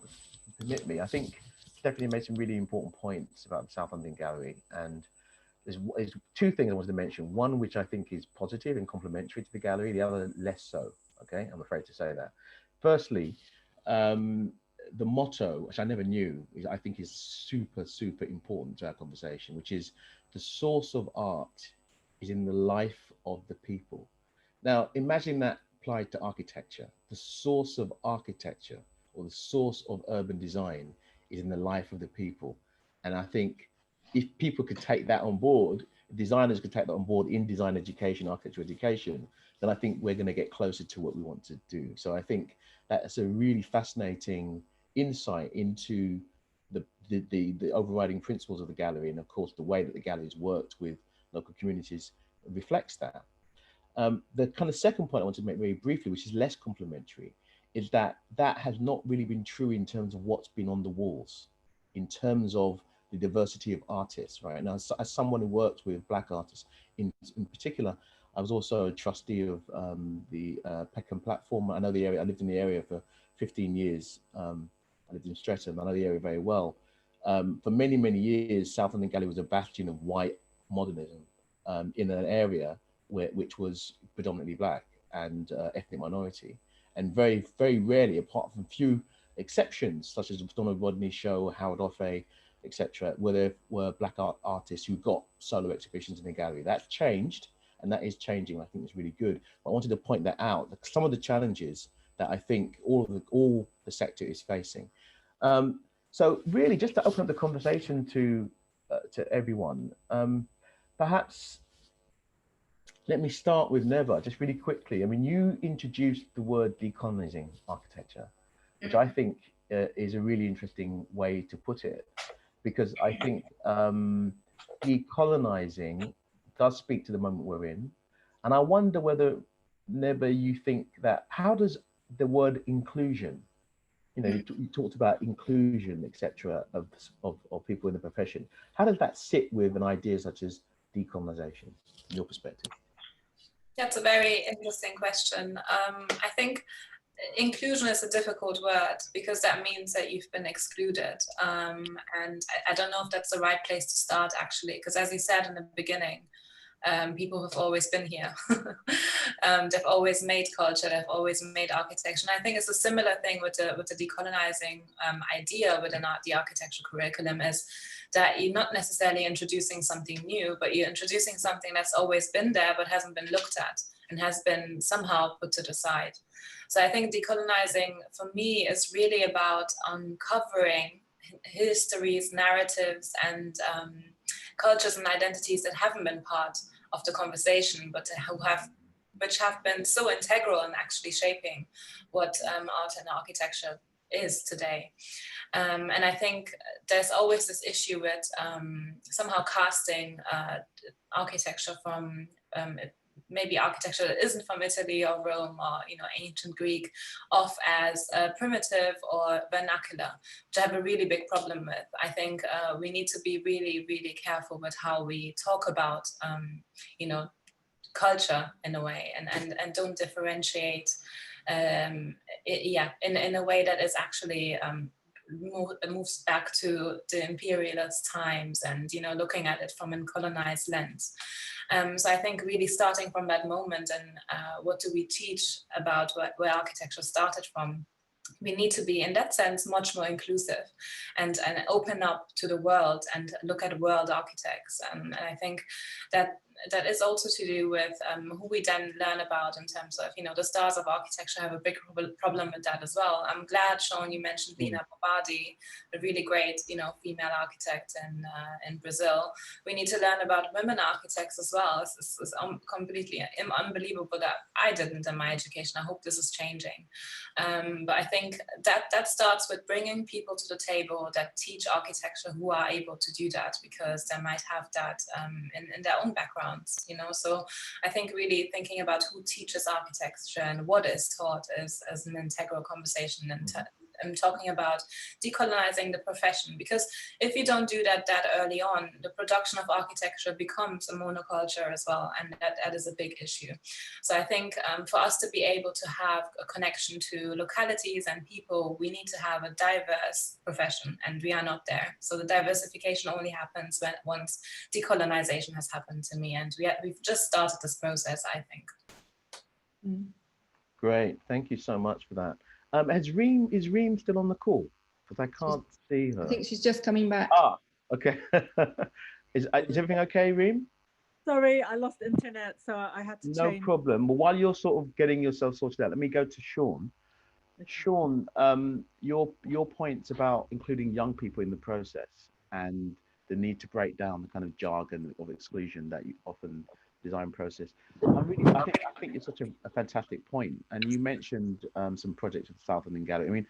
S1: permit me, I think Stephanie made some really important points about the South London Gallery, and there's two things I wanted to mention. One, which I think is positive and complementary to the gallery, the other less so. Okay, I'm afraid to say that. Firstly, the motto, which I never knew, I think is super, super important to our conversation, which is the source of art is in the life of the people. Now, imagine that applied to architecture. The source of architecture or the source of urban design is in the life of the people. And I think if people could take that on board, designers could take that on board in design education, architecture education, then I think we're going to get closer to what we want to do. So I think that's a really fascinating insight into the overriding principles of the gallery. And of course, the way that the gallery's worked with local communities reflects that. The kind of second point I want to make very briefly, which is less complimentary, is that that has not really been true in terms of what's been on the walls, in terms of the diversity of artists, right? Now, as someone who worked with Black artists in particular, I was also a trustee of the Peckham platform. I know the area, I lived in the area for 15 years. I lived in Streatham, I know the area very well. For many, many years, South London Gallery was a bastion of white modernism in an area which was predominantly Black and ethnic minority. And very, very rarely, apart from few exceptions, such as the Macdonald Rodney show, Howard Offe, etc., where there were Black artists who got solo exhibitions in the gallery. That's changed, and that is changing. I think it's really good. But I wanted to point that out, that some of the challenges that I think all the sector is facing. So really, just to open up the conversation to everyone, perhaps let me start with Neba, just really quickly. I mean, you introduced the word decolonizing architecture, which I think is a really interesting way to put it, because I think decolonizing does speak to the moment we're in. And I wonder whether, Neba, you think that, how does the word inclusion, you know, you talked about inclusion, etc., of people in the profession. How does that sit with an idea such as decolonization, in your perspective?
S2: That's a very interesting question. I think inclusion is a difficult word because that means that you've been excluded. And I don't know if that's the right place to start, actually, because as you said in the beginning, people have always been here. They've always made culture, they've always made architecture. And I think it's a similar thing with the decolonizing idea within the architecture curriculum, is that you're not necessarily introducing something new, but you're introducing something that's always been there but hasn't been looked at and has been somehow put to the side. So I think decolonizing for me is really about uncovering histories, narratives, and cultures and identities that haven't been part of the conversation, but which have been so integral in actually shaping what art and architecture is today. And I think there's always this issue with somehow casting architecture from maybe architecture that isn't from Italy or Rome or, you know, ancient Greek off as primitive or vernacular, which I have a really big problem with. I think we need to be really, really careful with how we talk about, you know, culture in a way, and don't differentiate, in a way that is actually moves back to the imperialist times and, you know, looking at it from a colonized lens. So I think really starting from that moment and what do we teach about where architecture started from, we need to be in that sense much more inclusive and open up to the world and look at world architects. And I think that is also to do with who we then learn about in terms of, you know, the stars of architecture have a big problem with that as well. I'm glad, Shawn, you mentioned Lina Bobardi, a really great, you know, female architect in Brazil. We need to learn about women architects as well. It's completely unbelievable that I didn't in my education. I hope this is changing. But I think that starts with bringing people to the table that teach architecture who are able to do that, because they might have that in their own background. You know, so I think really thinking about who teaches architecture and what is taught is as an integral conversation, and I'm talking about decolonizing the profession, because if you don't do that early on, the production of architecture becomes a monoculture as well, and that is a big issue. So I think for us to be able to have a connection to localities and people, we need to have a diverse profession, and we are not there. So the diversification only happens once decolonization has happened to me, and we've just started this process, I think.
S1: Great, thank you so much for that. Is Reem still on the call? Because I can't see her.
S5: I think she's just coming back.
S1: Ah, okay. Is everything okay, Reem?
S3: Sorry, I lost internet, so I had to
S1: No
S3: change.
S1: problem. Well, while you're sort of getting yourself sorted out, let me go to Shawn.
S3: Okay.
S1: Shawn, your points about including young people in the process and the need to break down the kind of jargon of exclusion that you often design process. I think it's such a fantastic point. And you mentioned some projects at the South London Gallery. I mean,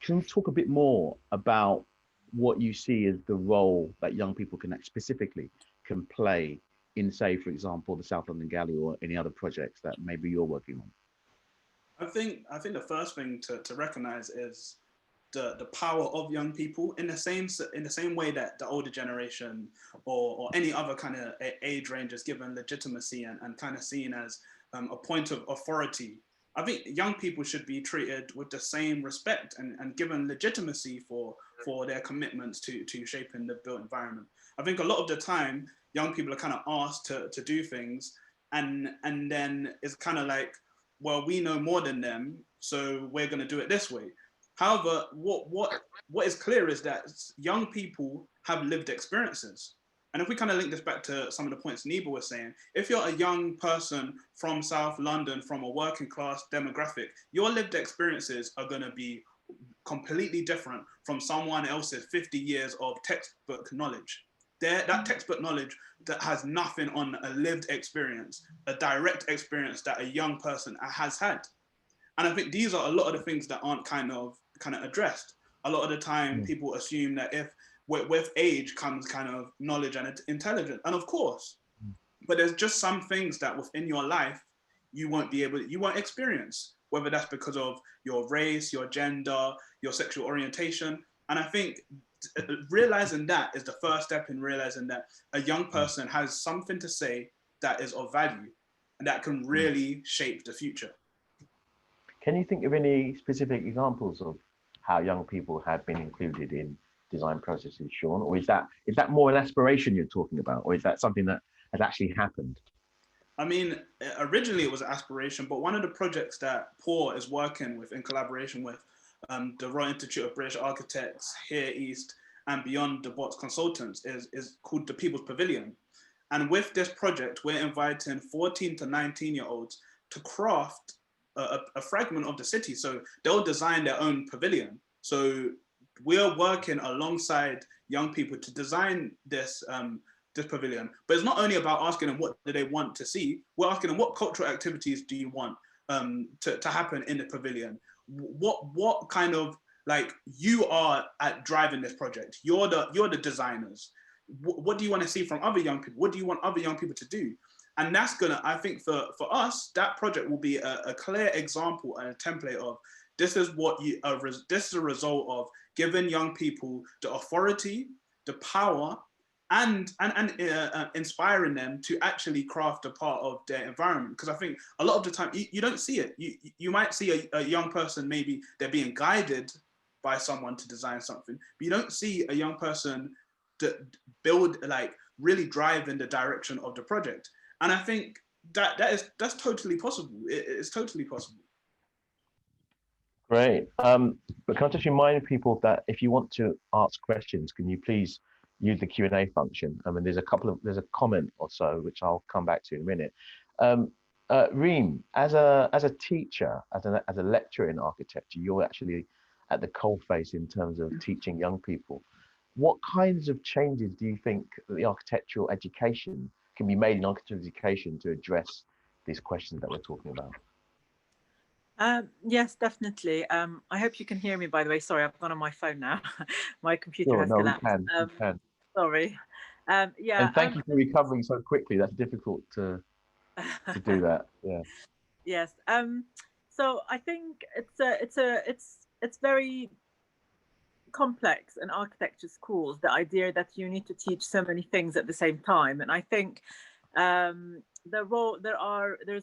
S1: can you talk a bit more about what you see as the role that young people specifically can play in, say, for example, the South London Gallery or any other projects that maybe you're working on?
S4: I think the first thing to recognize is the power of young people in the same way that the older generation or any other kind of age range is given legitimacy and kind of seen as a point of authority. I think young people should be treated with the same respect and given legitimacy for their commitments to shaping the built environment. I think a lot of the time, young people are kind of asked to do things, and then it's kind of like, well, we know more than them, so we're going to do it this way. However, what is clear is that young people have lived experiences. And if we kind of link this back to some of the points Neba was saying, if you're a young person from South London, from a working class demographic, your lived experiences are going to be completely different from someone else's 50 years of textbook knowledge. That textbook knowledge that has nothing on a lived experience, a direct experience that a young person has had. And I think these are a lot of the things that aren't kind of addressed. A lot of the time, people assume that if with age comes kind of knowledge and intelligence, and of course, but there's just some things that within your life you won't experience, whether that's because of your race, your gender, your sexual orientation. And I think realizing that is the first step in realizing that a young person has something to say that is of value and that can really shape the future.
S1: Can you think of any specific examples of how young people have been included in design processes, Shawn? Or is that more an aspiration you're talking about? Or is that something that has actually happened?
S4: I mean, originally it was an aspiration, but one of the projects that Paul is working with in collaboration with the Royal Institute of British Architects here East and beyond the Bots Consultants is called the People's Pavilion. And with this project, we're inviting 14 to 19-year-olds to craft a fragment of the city. So they'll design their own pavilion. So we're working alongside young people to design this pavilion. But it's not only about asking them what do they want to see, we're asking them what cultural activities do you want to happen in the pavilion? What kind of, like, you are at driving this project. You're the designers. What do you want to see from other young people? What do you want other young people to do? And that's gonna, I think for us, that project will be a clear example and a template of this is this is a result of giving young people the authority, the power, and inspiring them to actually craft a part of their environment. Because I think a lot of the time you don't see it. You might see a young person, maybe they're being guided by someone to design something, but you don't see a young person to build, like, really drive in the direction of the project. And I think that's totally possible. It's totally possible.
S1: Great. But can I just remind people that if you want to ask questions, can you please use the Q&A function? I mean, there's a comment or so, which I'll come back to in a minute. Reem, as a teacher, as a lecturer in architecture, you're actually at the coalface in terms of teaching young people. What kinds of changes do you think that the architectural education can be made in architectural education to address these questions that we're talking about?
S3: Yes, definitely. I hope you can hear me, by the way. Sorry, I've gone on my phone now. My computer has collapsed.
S1: We can.
S3: Sorry. Yeah.
S1: And thank you for recovering so quickly. That's difficult to do that. Yeah.
S3: Yes. So I think it's very complex in architecture schools, the idea that you need to teach so many things at the same time. And I think there's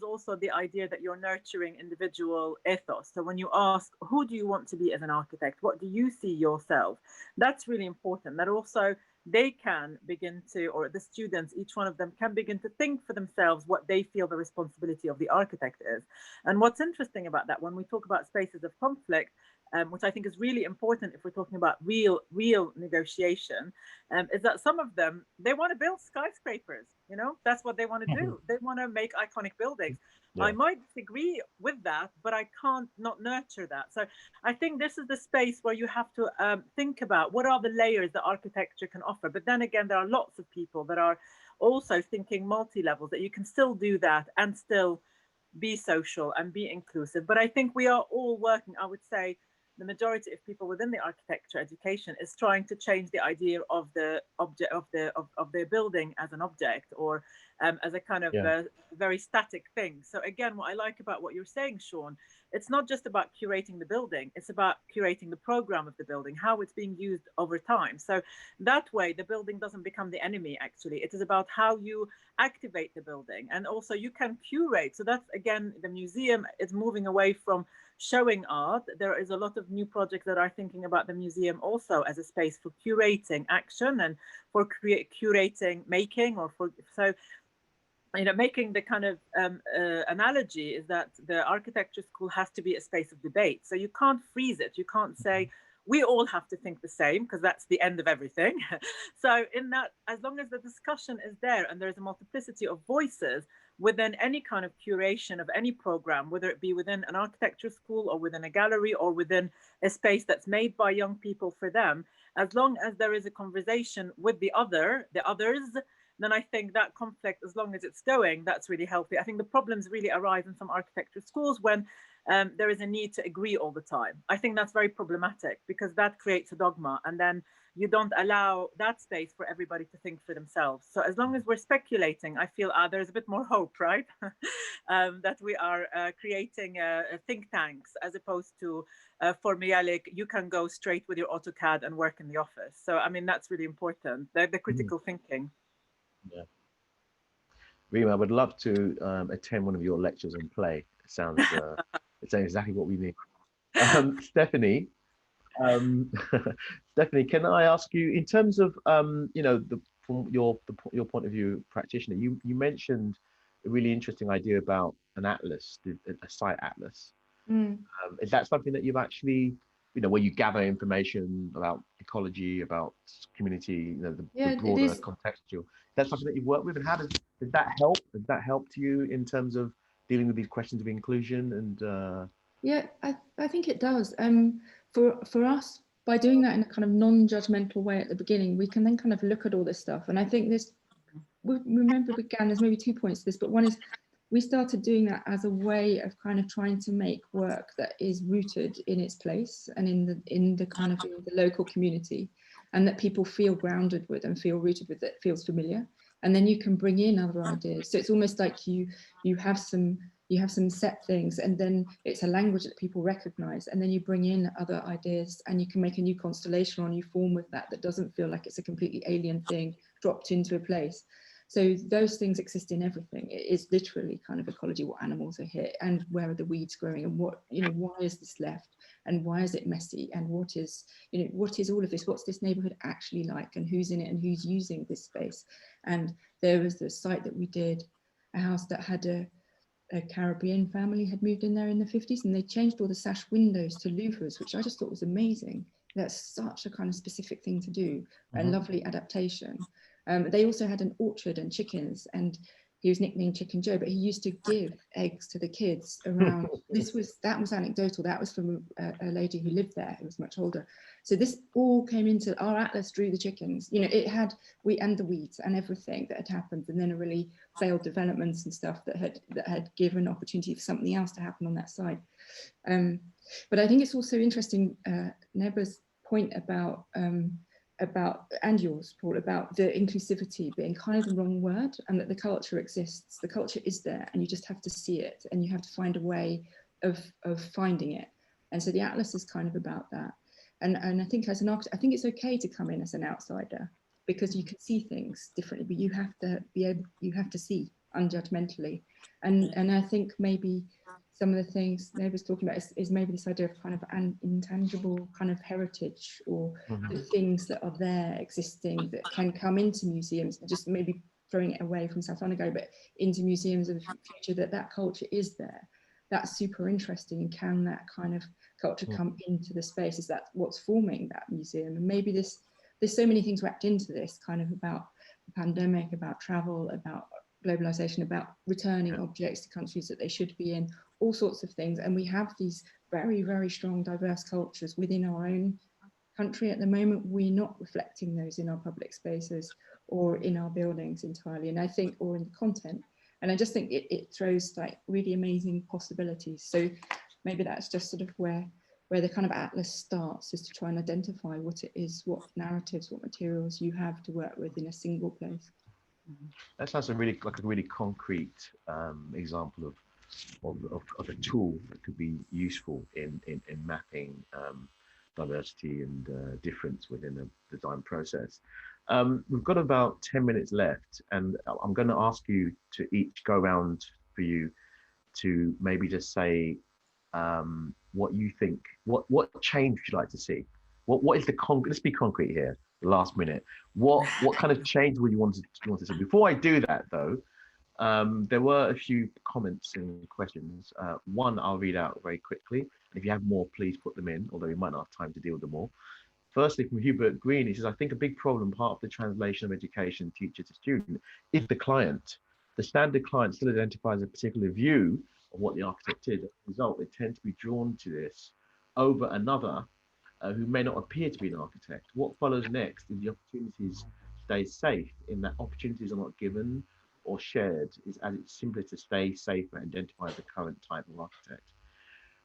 S3: also the idea that you're nurturing individual ethos. So when you ask, who do you want to be as an architect? What do you see yourself? That's really important. That also they can begin to, or the students, each one of them can begin to think for themselves what they feel the responsibility of the architect is. And what's interesting about that, when we talk about spaces of conflict, which I think is really important if we're talking about real negotiation, is that some of them, they want to build skyscrapers, you know, that's what they want to do. They want to make iconic buildings. Yeah. I might disagree with that, but I can't not nurture that. So I think this is the space where you have to think about what are the layers that architecture can offer. But then again, there are lots of people that are also thinking multi-levels, that you can still do that and still be social and be inclusive. But I think we are all working, I would say, the majority of people within the architecture education is trying to change the idea of the object of their building as an object, or as a kind of very static thing. So again, what I like about what you're saying, Shawn, it's not just about curating the building, it's about curating the program of the building, how it's being used over time. So that way the building doesn't become the enemy, actually. It is about how you activate the building, and also you can curate. So that's, again, the museum is moving away from showing art. There is a lot of new projects that are thinking about the museum also as a space for curating action and for curating making, or for, so, you know, making the kind of analogy is that the architecture school has to be a space of debate. So you can't freeze it. You can't say, we all have to think the same, because that's the end of everything. So in that, as long as the discussion is there and there's a multiplicity of voices within any kind of curation of any program, whether it be within an architecture school or within a gallery or within a space that's made by young people for them, as long as there is a conversation with the others, then I think that conflict, as long as it's going, that's really healthy. I think the problems really arise in some architecture schools when there is a need to agree all the time. I think that's very problematic, because that creates a dogma, and then you don't allow that space for everybody to think for themselves. So as long as we're speculating, I feel there's a bit more hope, right? That we are creating think tanks, as opposed to for Mialik, you can go straight with your AutoCAD and work in the office. So I mean, that's really important, the critical thinking.
S1: Yeah. Reem, I would love to attend one of your lectures on play. It sounds exactly what we need. Stephanie, Stephanie, can I ask you, in terms of you know, from your point of view, practitioner, you mentioned a really interesting idea about an atlas, a site atlas. Is that something that you've actually, you know, where you gather information about ecology, about community, you know, the broader contextual? That's something that you've worked with, and how does that help? Does that help to you in terms of dealing with these questions of inclusion? And
S5: yeah, I think it does. For us, by doing that in a kind of non-judgmental way at the beginning, we can then kind of look at all this stuff. And I think this, remember, began, there's maybe 2 points to this, but one is we started doing that as a way of kind of trying to make work that is rooted in its place and in the kind of the local community, and that people feel grounded with and feel rooted with, that feels familiar. And then you can bring in other ideas. So it's almost like you have some set things, and then it's a language that people recognize, and then you bring in other ideas, and you can make a new constellation or a new form with that doesn't feel like it's a completely alien thing dropped into a place. So those things exist in everything. It is literally kind of ecology, what animals are here, and where are the weeds growing, and what, you know, why is this left, and why is it messy, and what is, you know, what is all of this, what's this neighborhood actually like, and who's in it, and who's using this space. And there was the site that we did, a house that had a Caribbean family had moved in there in the 50s, and they changed all the sash windows to louvers, which I just thought was amazing. That's such a kind of specific thing to do, a lovely adaptation. They also had an orchard and chickens, and he was nicknamed Chicken Joe, but he used to give eggs to the kids around. That was anecdotal. That was from a lady who lived there, who was much older. So this all came into our atlas, drew the chickens. You know, it had and the weeds and everything that had happened, and then a really failed developments and stuff that had given opportunity for something else to happen on that site. But I think it's also interesting, Neba's point about and yours, Paul, about the inclusivity being kind of the wrong word, and that the culture exists. The culture is there, and you just have to see it, and you have to find a way of finding it. And so the atlas is kind of about that. And I think as an architect, I think it's okay to come in as an outsider, because you can see things differently, but you have to you have to see unjudgmentally. And I think maybe some of the things Neba's talking about is maybe this idea of kind of an intangible kind of heritage, or the things that are there existing that can come into museums, just maybe throwing it away from South London, but into museums of the future, that culture is there. that's super interesting. And can that kind of culture come into the space? Is that what's forming that museum? And maybe there's so many things wrapped into this, kind of about the pandemic, about travel, about globalization, about returning objects to countries that they should be in, all sorts of things. And we have these very, very strong diverse cultures within our own country at the moment. We're not reflecting those in our public spaces or in our buildings entirely, and I think, or in the content. And I just think it throws like really amazing possibilities. So maybe that's just sort of where the kind of atlas starts, is to try and identify what it is, what narratives, what materials you have to work with in a single place.
S1: That sounds like a really concrete example of a tool that could be useful in mapping diversity and difference within the design process. We've got about 10 minutes left, and I'm going to ask you to each go around for you to maybe just say what you think, what change would you like to see? What is the let's be concrete here, the last minute. What kind of change would you want to see? Before I do that though, there were a few comments and questions. One I'll read out very quickly. If you have more, please put them in, although we might not have time to deal with them all. Firstly, from Hubert Green, he says, I think a big problem, part of the translation of education teacher to student, is the client. The standard client still identifies a particular view of what the architect is. As a result, they tend to be drawn to this over another who may not appear to be an architect. What follows next is the opportunities stay safe, in that opportunities are not given or shared, is as it's simpler to stay safe and identify the current type of architect.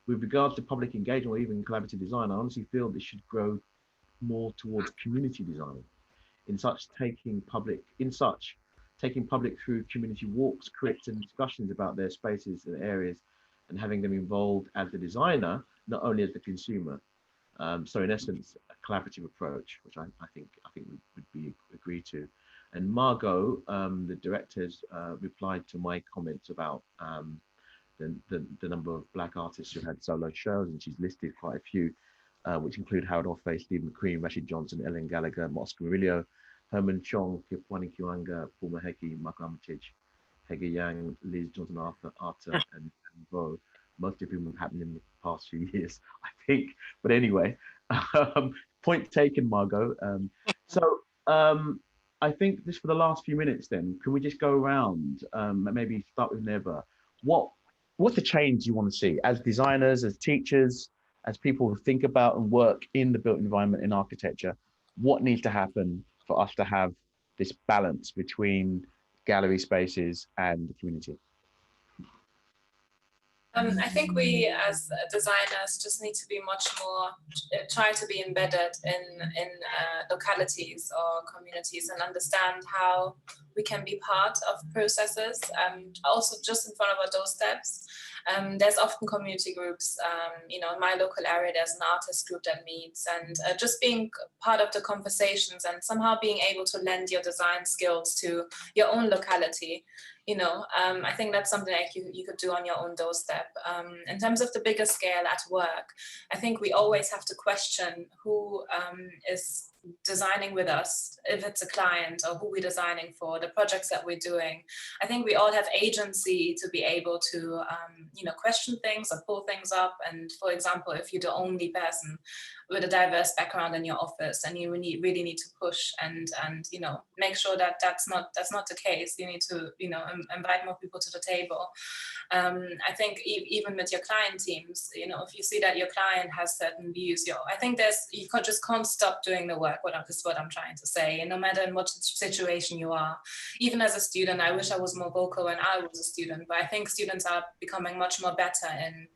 S1: With regards to public engagement or even collaborative design, I honestly feel this should grow more towards community design. Taking public through community walks, crits and discussions about their spaces and areas, and having them involved as the designer, not only as the consumer. So in essence, a collaborative approach, which I think would be agreed to. And Margot, the director, has replied to my comments about the number of Black artists who had solo shows, and she's listed quite a few, which include Howard Offay, Steve McQueen, Rashid Johnson, Ellen Gallagher, Oscar Murillo, Herman Chong, Kipwani Kiwanga, Paul Maheki, Mark Armitage, Hege Yang, Liz Johnson Arthur, and Bo. Most of whom have happened in the past few years, I think. But anyway, point taken, Margot. I think just for the last few minutes then, can we just go around, maybe start with Neba. What's the change you want to see as designers, as teachers, as people who think about and work in the built environment in architecture? What needs to happen for us to have this balance between gallery spaces and the community?
S2: I think we as designers just need to be much more, try to be embedded in localities or communities and understand how we can be part of processes, also just in front of our doorsteps. There's often community groups, in my local area, there's an artist group that meets, and just being part of the conversations and somehow being able to lend your design skills to your own locality. I think that's something like you could do on your own doorstep. In terms of the bigger scale at work, I think we always have to question who is designing with us, if it's a client or who we're designing for, the projects that we're doing. I think we all have agency to be able to, question things or pull things up. And for example, if you're the only person with a diverse background in your office and you really need to push and make sure that that's not the case, you need to, invite more people to the table. I think even with your client teams, if you see that your client has certain views, I think you just can't stop doing the work. Is what I'm trying to say. And no matter in what situation you are, even as a student, I wish I was more vocal when I was a student, but I think students are becoming much more better in,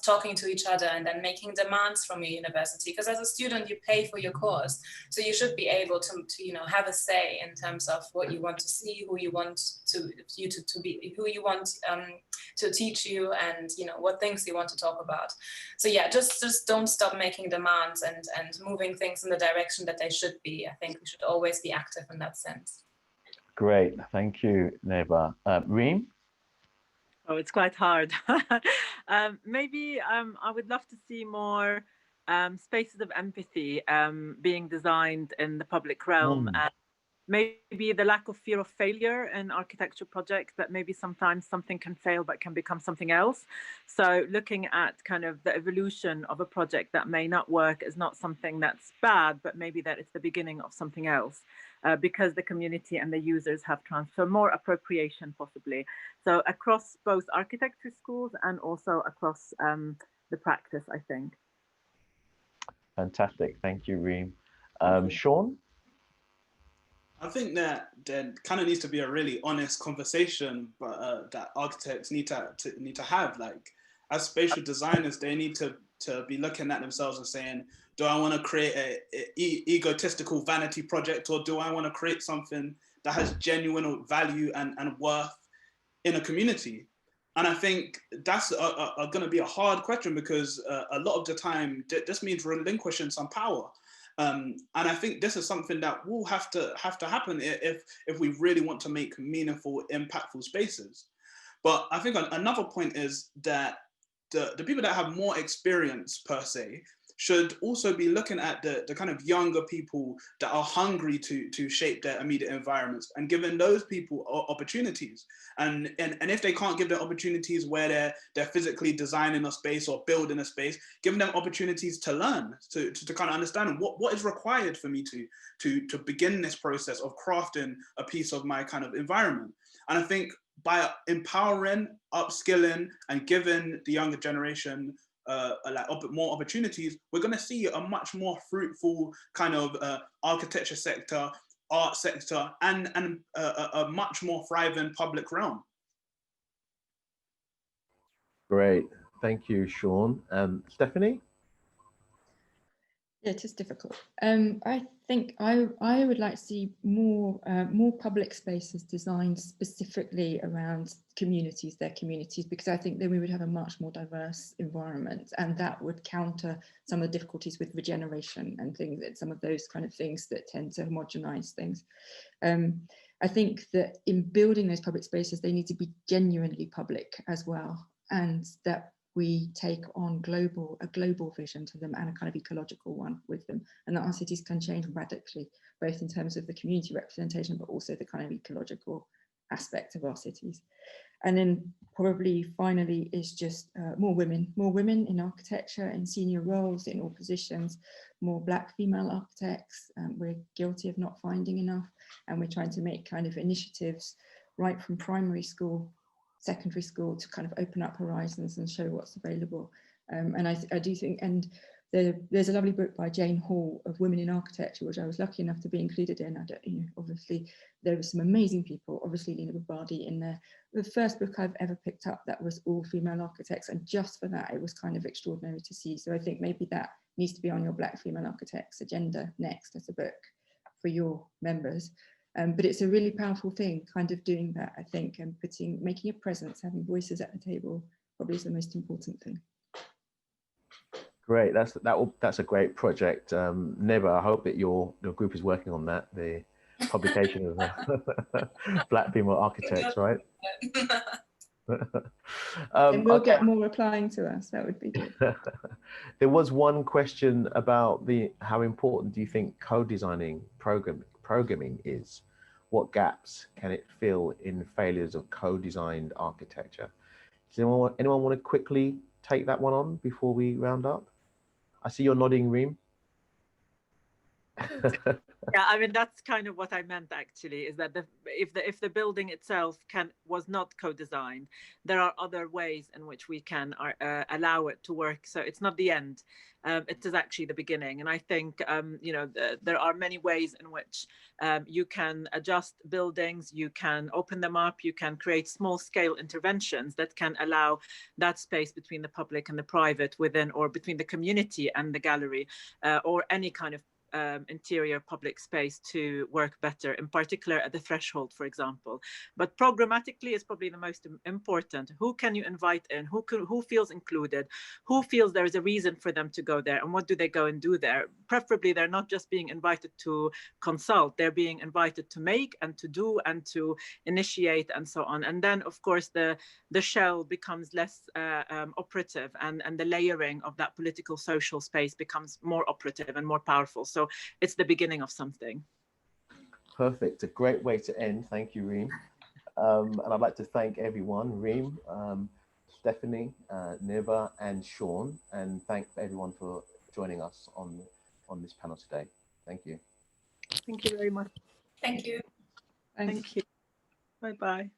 S2: talking to each other and then making demands from your university. Because as a student, you pay for your course. So you should be able to have a say in terms of what you want to see, who you want to be, who you want to teach you, and what things you want to talk about. So yeah, just don't stop making demands and moving things in the direction that they should be. I think we should always be active in that sense.
S1: Great, thank you, Neba. Reem?
S3: Oh, it's quite hard. Maybe I would love to see more spaces of empathy being designed in the public realm, and maybe the lack of fear of failure in architecture projects, that maybe sometimes something can fail but can become something else. So looking at kind of the evolution of a project that may not work is not something that's bad, but maybe that it's the beginning of something else, because the community and the users have transferred more appropriation possibly. So across both architecture schools and also across the practice, I think.
S1: Fantastic, thank you, Reem. Shawn?
S4: I think that there kind of needs to be a really honest conversation, but that architects need to have. Like, as spatial designers, they need to be looking at themselves and saying, do I want to create a egotistical vanity project, or do I want to create something that has genuine value and worth in a community? And I think that's going to be a hard question, because a lot of the time this means relinquishing some power. And I think this is something that will have to happen if we really want to make meaningful, impactful spaces. But I think another point is that the people that have more experience per se should also be looking at the kind of younger people that are hungry to shape their immediate environments, and giving those people opportunities. And if they can't give them opportunities where they're physically designing a space or building a space, giving them opportunities to learn, to kind of understand what is required for me to begin this process of crafting a piece of my kind of environment. And I think by empowering, upskilling, and giving the younger generation more opportunities, we're going to see a much more fruitful kind of architecture sector, art sector, and a much more thriving public realm.
S1: Great, thank you, Shawn. Stephanie?
S5: Yeah, it is difficult. I think I would like to see more public spaces designed specifically around their communities, because I think then we would have a much more diverse environment, and that would counter some of the difficulties with regeneration and things, and some of those kind of things that tend to homogenize things. I think that in building those public spaces, they need to be genuinely public as well, and that we take on a global vision to them and a kind of ecological one with them, and that our cities can change radically, both in terms of the community representation, but also the kind of ecological aspect of our cities. And then probably finally is just more women in architecture, in senior roles, in all positions, more Black female architects. We're guilty of not finding enough, and we're trying to make kind of initiatives right from primary school, secondary school, to kind of open up horizons and show what's available. And I do think, and there's a lovely book by Jane Hall of Women in Architecture, which I was lucky enough to be included in. Obviously there were some amazing people, obviously Lena Bobardi in there. The first book I've ever picked up that was all female architects, and just for that it was kind of extraordinary to see. So I think maybe that needs to be on your Black female architects agenda next as a book for your members. But it's a really powerful thing, kind of doing that, I think, and making a presence, having voices at the table, probably is the most important thing.
S1: Great, that's a great project. Neba, I hope that your group is working on that, the publication of Black female architects, right?
S5: And we'll get more replying to us, that would be good.
S1: There was one question about how important do you think co-designing programming is? What gaps can it fill in failures of co-designed architecture? Does anyone want to quickly take that one on before we round up? I see you're nodding, Reem.
S3: Yeah, I mean, that's kind of what I meant actually, is that if the building itself was not co-designed, there are other ways in which we can allow it to work. So it's not the end. It is actually the beginning. And I think, there are many ways in which you can adjust buildings, you can open them up, you can create small scale interventions that can allow that space between the public and the private within, or between the community and the gallery, or any kind of interior public space to work better, in particular at the threshold, for example. But programmatically is probably the most important. Who can you invite in? Who feels included? Who feels there is a reason for them to go there? And what do they go and do there? Preferably, they're not just being invited to consult, they're being invited to make and to do and to initiate and so on. And then, of course, the shell becomes less operative, and the layering of that political social space becomes more operative and more powerful. So it's the beginning of something.
S1: Perfect. A great way to end. Thank you, Reem. And I'd like to thank everyone, Reem, Stephanie, Neba, and Shawn, and thank everyone for joining us on this panel today. Thank you.
S6: Thank you very much.
S2: Thank you.
S5: Thanks.
S6: Thank you. Bye-bye.